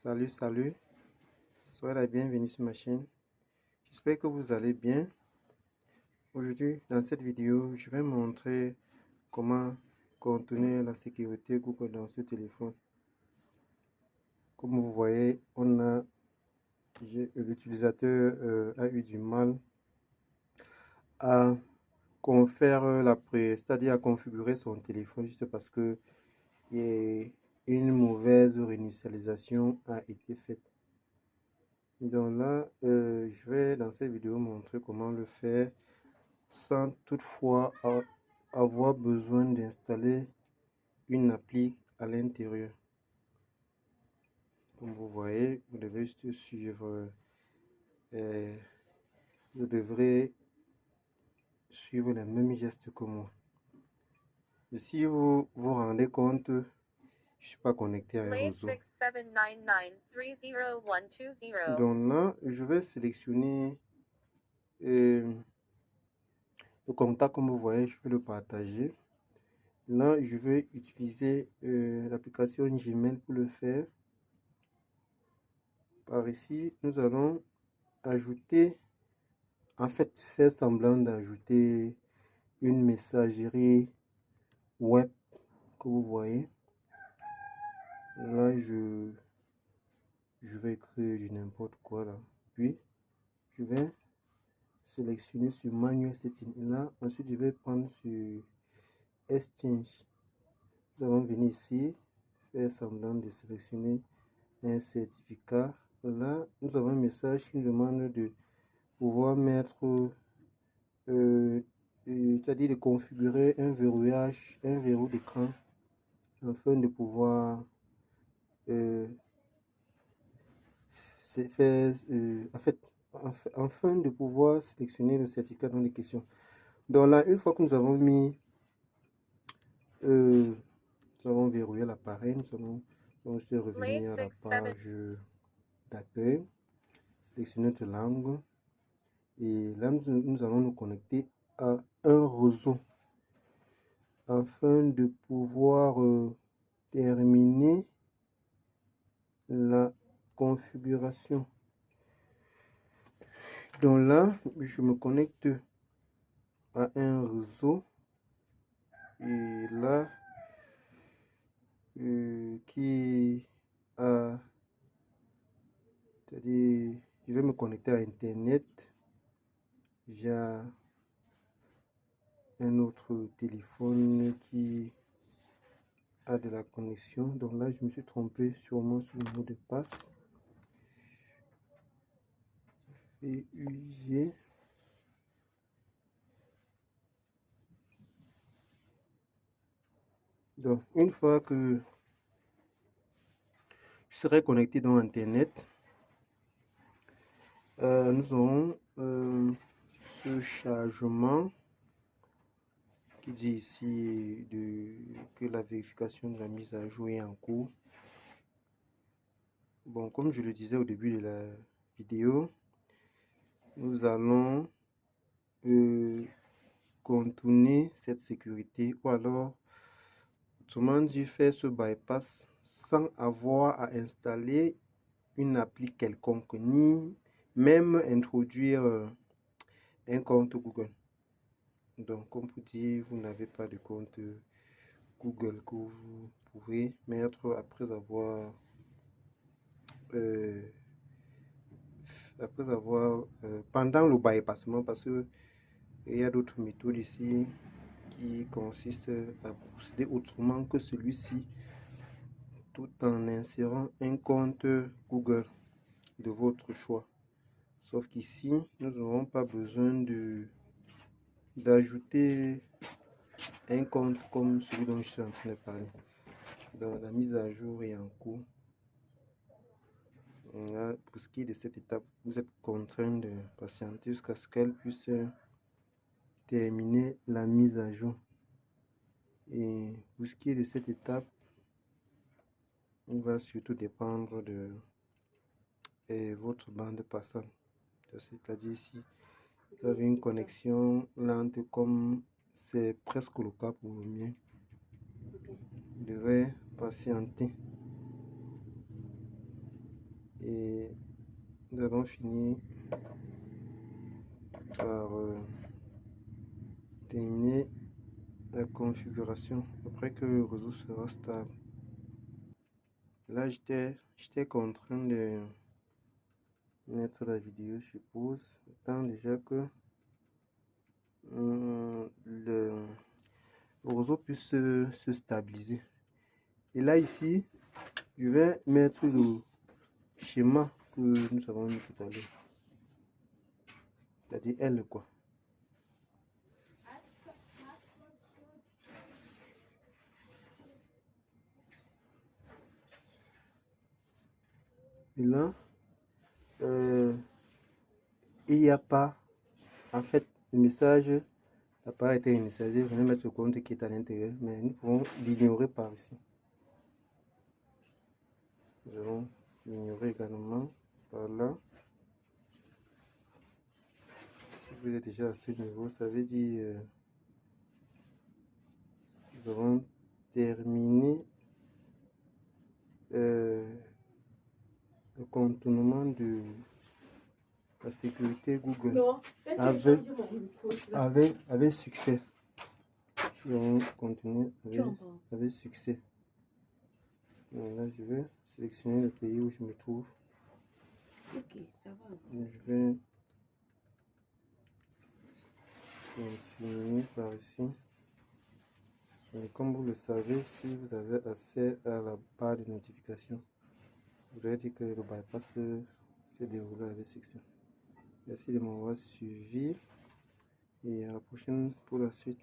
Salut, soyez la bienvenue sur ma chaîne. J'espère que vous allez bien. Aujourd'hui, dans cette vidéo, je vais montrer comment contourner la sécurité Google dans ce téléphone. Comme vous voyez, l'utilisateur a eu du mal à c'est-à-dire à configurer son téléphone juste parce que une mauvaise réinitialisation a été faite. Donc là, je vais dans cette vidéo montrer comment le faire sans toutefois avoir besoin d'installer une appli à l'intérieur. Comme vous voyez, vous devez juste suivre, vous devrez suivre les mêmes gestes que moi. Et si vous vous rendez compte, je ne suis pas connecté à un réseau. Donc là, je vais sélectionner le contact, comme vous voyez, je vais le partager. Là, je vais utiliser l'application Gmail pour le faire. Par ici, nous allons ajouter, faire semblant d'ajouter une messagerie web que vous voyez. Là, je vais écrire du n'importe quoi là. Puis, je vais sélectionner sur Manual Setting. Là, ensuite, je vais prendre sur Exchange. Nous allons venir ici, faire semblant de sélectionner un certificat. Là, nous avons un message qui nous demande de pouvoir mettre, c'est-à-dire de configurer un verrouillage, un verrou d'écran, afin de pouvoir afin de pouvoir sélectionner le certificat dans les questions. Donc là, une fois que nous avons mis, nous avons verrouillé l'appareil, nous allons juste revenir à la page d'accueil, sélectionner notre langue, et là nous allons nous connecter à un réseau afin de pouvoir terminer la configuration. Donc là, je me connecte à un réseau et là qui a, c'est-à-dire, je vais me connecter à Internet via un autre téléphone qui a de la connexion. Donc là, je me suis trompé sûrement sur le mot de passe. FUG. Donc, une fois que je serai connecté dans Internet, nous aurons ce chargement qui dit ici que la vérification de la mise à jour est en cours. Bon, comme je le disais au début de la vidéo, nous allons contourner cette sécurité, ou alors, autrement dit, faire ce bypass sans avoir à installer une appli quelconque, ni même introduire un compte Google. Donc, comme vous dites, vous n'avez pas de compte Google que vous pouvez mettre pendant le bypassement, parce que il y a d'autres méthodes ici qui consistent à procéder autrement que celui-ci, tout en insérant un compte Google de votre choix. Sauf qu'ici, nous n'aurons pas besoin d'ajouter un compte comme celui dont je suis en train de parler. Donc, la mise à jour est en cours. Là, pour ce qui est de cette étape, vous êtes contraint de patienter jusqu'à ce qu'elle puisse terminer la mise à jour. Et pour ce qui est de cette étape, il va surtout dépendre de votre bande passante. C'est-à-dire si vous avez une connexion lente comme c'est presque le cas pour le mien, vous devez patienter. Et nous allons finir par terminer la configuration après que le réseau sera stable. Là, j'étais contraint de mettre la vidéo sur pause, tant déjà que le réseau puisse se stabiliser. Et là, ici, je vais mettre le schéma que nous avons mis tout à l'heure, c'est-à-dire L quoi. Et là, il n'y a pas, en fait, le message n'a pas été initialisé. Je vais mettre le compte qui est à l'intérieur, mais nous pouvons l'ignorer par ici. Nous allons l'ignorer également par là. Si vous êtes déjà à ce niveau, ça veut dire nous avons terminé le contournement de la sécurité Google avec succès. Nous allons continuer avec succès. Donc là, je vais sélectionner le pays où je me trouve. Ok, ça va. Je vais continuer par ici. Et comme vous le savez, si vous avez accès à la barre de notification, vous allez dire que le bypass s'est déroulé avec succès. Merci de m'avoir suivi et à la prochaine pour la suite.